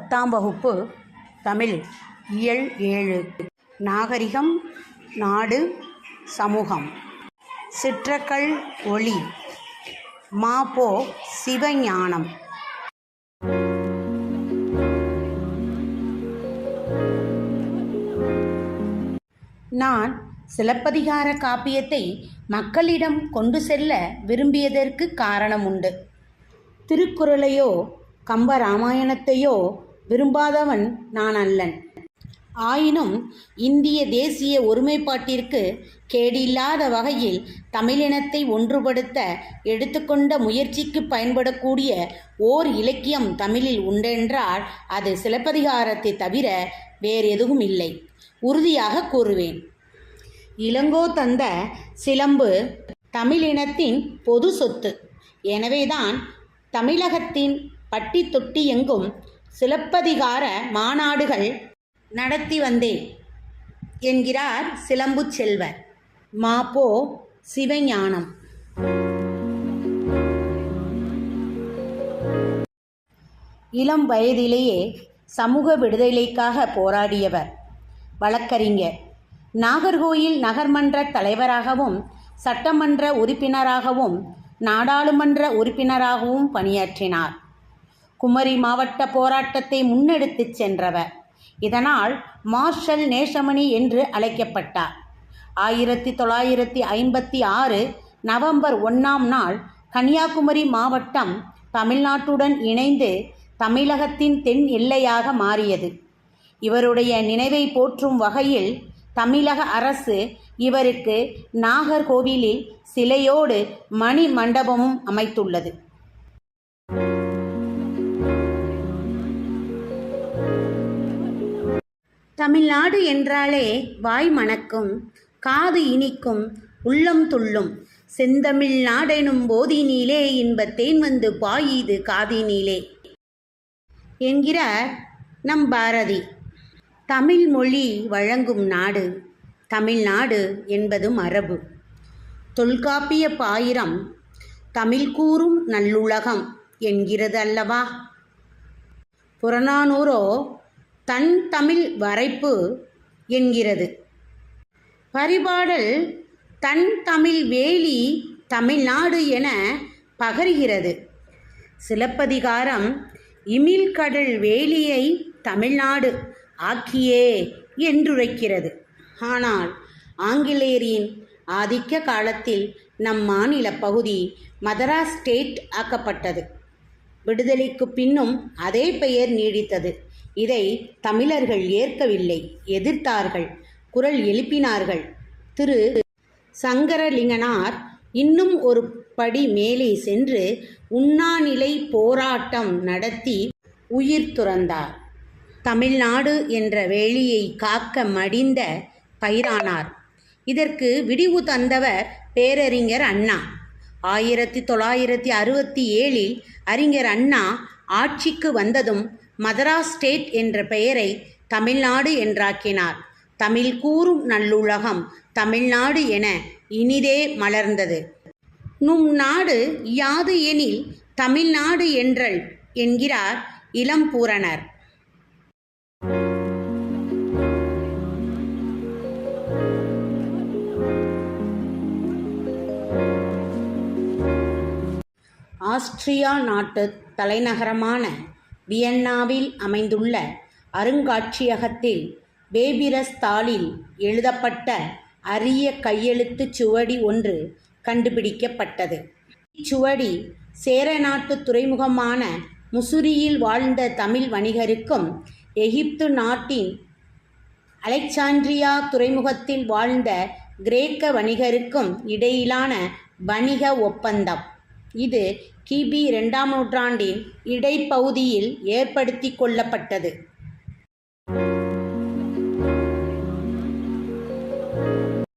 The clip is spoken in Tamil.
10ஆம் வகுப்பு தமிழ் இயல் 7 நாகரிகம் நாடு சமூகம் சிற்றக்கள் ஒளி மா.பொ. சிவஞானம். நான் சிலப்பதிகார காப்பியத்தை மக்களிடம் கொண்டு செல்ல விரும்பியதற்கு காரணம் உண்டு. திருக்குறளையோ கம்பராமாயணத்தையோ விரும்பாதவன் நான் அல்லன். ஆயினும் இந்திய தேசிய ஒருமைப்பாட்டிற்கு கேடில்லாத வகையில் தமிழினத்தை ஒன்றுபடுத்த எடுத்துக்கொண்ட முயற்சிக்கு பயன்படக்கூடிய ஓர் இலக்கியம் தமிழில் உண்டென்றால் அது சிலப்பதிகாரத்தை தவிர வேறெதுவும் இல்லை. உறுதியாக கூறுவேன். இளங்கோ தந்த சிலம்பு தமிழினத்தின் பொது சொத்து. எனவேதான் தமிழகத்தின் பட்டி தொட்டி எங்கும் சிலப்பதிகார மாநாடுகள் நடத்தி வந்தேன் என்கிறார் சிலம்பு செல்வர். மா.பொ. சிவஞானம். இளம் வயதிலேயே சமூக விடுதலைக்காக போராடியவர். வழக்கறிஞர். நாகர்கோயில் நகர்மன்ற தலைவராகவும் சட்டமன்ற உறுப்பினராகவும் நாடாளுமன்ற உறுப்பினராகவும் பணியாற்றினார். குமரி மாவட்ட போராட்டத்தை முன்னெடுத்துச் சென்றவர். இதனால் மார்ஷல் நேசமணி என்று அழைக்கப்பட்டார். 1956 நவம்பர் 1ஆம் நாள் கன்னியாகுமரி மாவட்டம் தமிழ்நாட்டுடன் இணைந்து தமிழகத்தின் தென் எல்லையாக மாறியது. இவருடைய நினைவை போற்றும் வகையில் தமிழக அரசு இவருக்கு நாகர்கோவிலில் சிலையோடு மணி மண்டபமும் அமைத்துள்ளது. தமிழ்நாடு என்றாலே வாய் மணக்கும், காது இனிக்கும், உள்ளம் துள்ளும். செந்தமிழ் நாடெனும் போதினிலே இன்பத்தேன் வந்து பாயுது காதினிலே என்கிறார் நம் பாரதி. தமிழ் மொழி வழங்கும் நாடு தமிழ்நாடு என்பது மரபு. தொல்காப்பிய பாயிரம் தமிழ் கூறும் நல்லுலகம் என்கிறது அல்லவா? புறநானூறோ தன் தமிழ் வரைப்பு என்கிறது. பரிபாடல் தன் தமிழ் வேலி தமிழ்நாடு என பகர்கிறது. சிலப்பதிகாரம் இமிழ்கடல் வேலியை தமிழ்நாடு ஆக்கியே என்றுரைக்கிறது. ஆனால் ஆங்கிலேயரின் ஆதிக்க காலத்தில் நம் மாநில பகுதி மதராஸ் ஸ்டேட் ஆக்கப்பட்டது. விடுதலைக்கு பின்னும் அதே பெயர் நீடித்தது. இதை தமிழர்கள் ஏற்கவில்லை, எதிர்த்தார்கள், குரல் எழுப்பினார்கள். திரு சங்கரலிங்கனார் இன்னும் ஒரு படி மேலே சென்று உண்ணாநிலை போராட்டம் நடத்தி உயிர் துறந்தார். தமிழ்நாடு என்ற வேலியை காக்க மடிந்த பயிரானார். இதற்கு விடிவு தந்தவர் பேரறிஞர் அண்ணா. 1967 அறிஞர் அண்ணா ஆட்சிக்கு வந்ததும் மதராஸ் ஸ்டேட் என்ற பெயரை தமிழ்நாடு என்றாக்கினார். தமிழ் கூறும் நல்லுலகம் தமிழ்நாடு என இனிதே மலர்ந்தது. நும் நாடு யாது எனில் தமிழ்நாடு என்றல் என்கிறார் இளம்பூரணர். ஆஸ்திரியா நாட்டு தலைநகரமான வியன்னாவில் அமைந்துள்ள அருங்காட்சியகத்தில் பேபிரஸ் தாளில் எழுதப்பட்ட அரிய கையெழுத்துச் சுவடி ஒன்று கண்டுபிடிக்கப்பட்டது. இச்சுவடி சேர நாட்டு துறைமுகமான முசிறியில் வாழ்ந்த தமிழ் வணிகருக்கும் எகிப்து நாட்டின் அலெக்சாண்ட்ரியா துறைமுகத்தில் வாழ்ந்த கிரேக்க வணிகருக்கும் இடையிலான வணிக ஒப்பந்தம். இது கிபி 2ஆம் நூற்றாண்டின் இடைப்பகுதியில் ஏற்படுத்தி கொள்ளப்பட்டது.